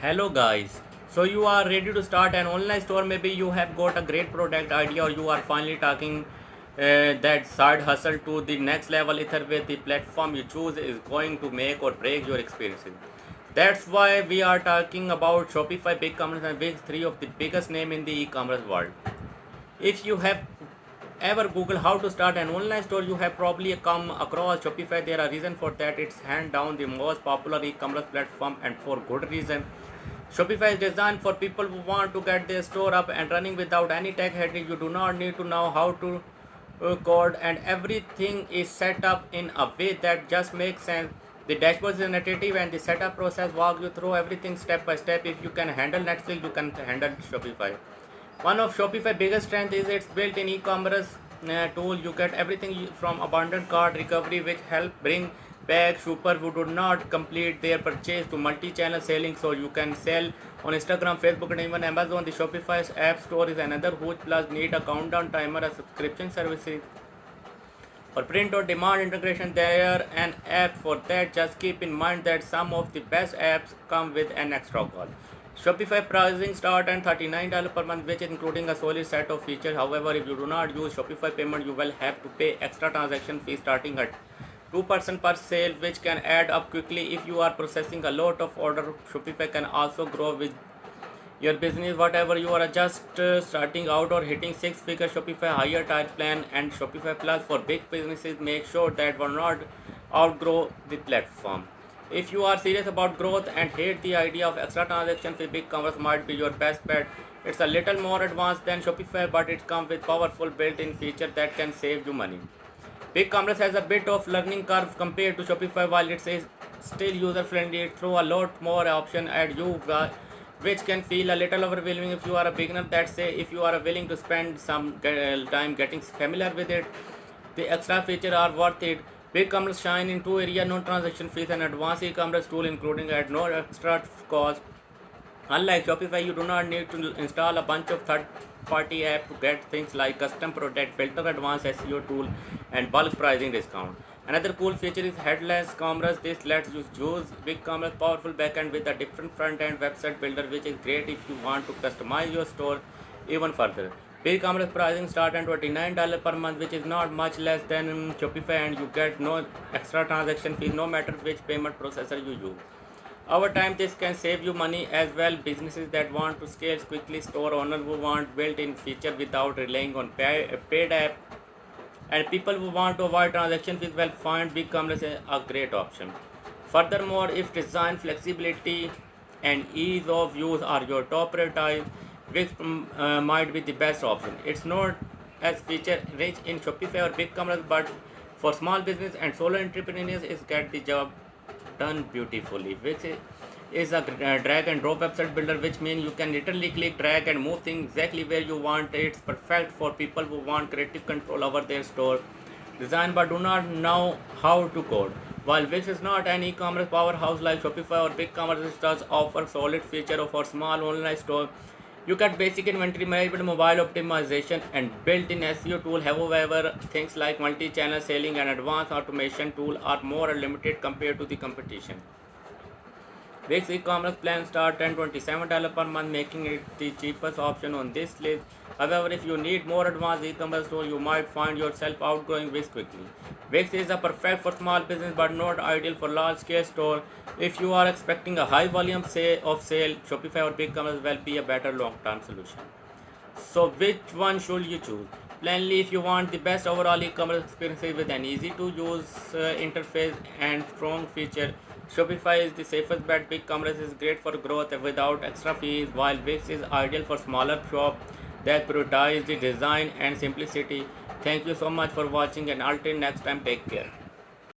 Hello guys. So you are ready to start an online store. Maybe you have got a great product idea or you are finally taking that side hustle to the next level. Either way, the platform you choose is going to make or break your experiences. That's why we are talking about Shopify, big companies and big three of the biggest name in the e-commerce world. If you have ever Google how to start an online store, you have probably come across Shopify. There are reasons for that. It's hand down the most popular e-commerce platform and for good reason. Shopify is designed for people who want to get their store up and running without any tech headache. You do not need to know how to code, and everything is set up in a way that just makes sense. The dashboard is intuitive and the setup process walks you through everything step by step. If you can handle Netflix, you can handle Shopify. One of Shopify's biggest strengths is its built-in e-commerce tool. You get everything from abandoned cart recovery, which help bring back shoppers who do not complete their purchase, to multi-channel selling, so you can sell on Instagram, Facebook, and even Amazon. The Shopify app store is another huge plus. Need a countdown timer, a subscription services, or print on demand integration. There an app for that. Just keep in mind that some of the best apps come with an extra cost. Shopify pricing start at $39 per month, which is including a solid set of features. However, if you do not use Shopify payment, you will have to pay extra transaction fee starting at 2% per sale, which can add up quickly if you are processing a lot of order. Shopify can also grow with your business, whatever you are just starting out or hitting six figure. Shopify higher tier plan and Shopify plus for big businesses make sure that will not outgrow the platform. If you are serious about growth and hate the idea of extra transaction fee, big commerce might be your best bet. It's a little more advanced than Shopify, but it comes with powerful built-in feature that can save you money. Big commerce has a bit of learning curve compared to Shopify. While it is still user friendly, it throws a lot more option at you, which can feel a little overwhelming if you are a beginner. That say, if you are willing to spend some time getting familiar with it, the extra features are worth it. Big commerce shine in two areas: no transaction fees and advanced e-commerce tool, including at no extra cost. Unlike Shopify, you do not need to install a bunch of third-party apps to get things like custom product filter, advanced SEO tool, and bulk pricing discount. Another cool feature is headless commerce. This lets you use BigCommerce powerful backend with a different front-end website builder, which is great if you want to customize your store even further. BigCommerce pricing start at $29 per month, which is not much less than Shopify, and you get no extra transaction fees no matter which payment processor you use. Over time, this can save you money as well. Businesses that want to scale quickly, store owners who want built-in feature without relying on paid app, and people who want to avoid transaction fees will find BigCommerce a great option. Furthermore, if design flexibility and ease of use are your top priority, Wix might be the best option. It's not as feature rich in Shopify or BigCommerce, but for small business and solo entrepreneurs, it get the job done beautifully. Which is a drag and drop website builder, which means you can literally click, drag, and move things exactly where you want. It's perfect for people who want creative control over their store design but do not know how to code. While Wix is not an e-commerce powerhouse like Shopify or BigCommerce, it does offer solid feature for small online store. You get basic inventory management, mobile optimization, and built-in SEO tool. However, things like multi-channel selling and advanced automation tool are more limited compared to the competition. Wix e-commerce plan start at $27 per month, making it the cheapest option on this list. However, if you need more advanced e-commerce tool, you might find yourself outgrowing Wix quickly. Wix is a perfect for small business but not ideal for large-scale store. If you are expecting a high volume of sale, Shopify or BigCommerce will be a better long-term solution. So which one should you choose? Plainly, if you want the best overall e-commerce experience with an easy-to-use interface and strong feature, Shopify is the safest bet. BigCommerce is great for growth without extra fees, while Wix is ideal for smaller shops that prioritize the design and simplicity. Thank you so much for watching, and until next time, take care.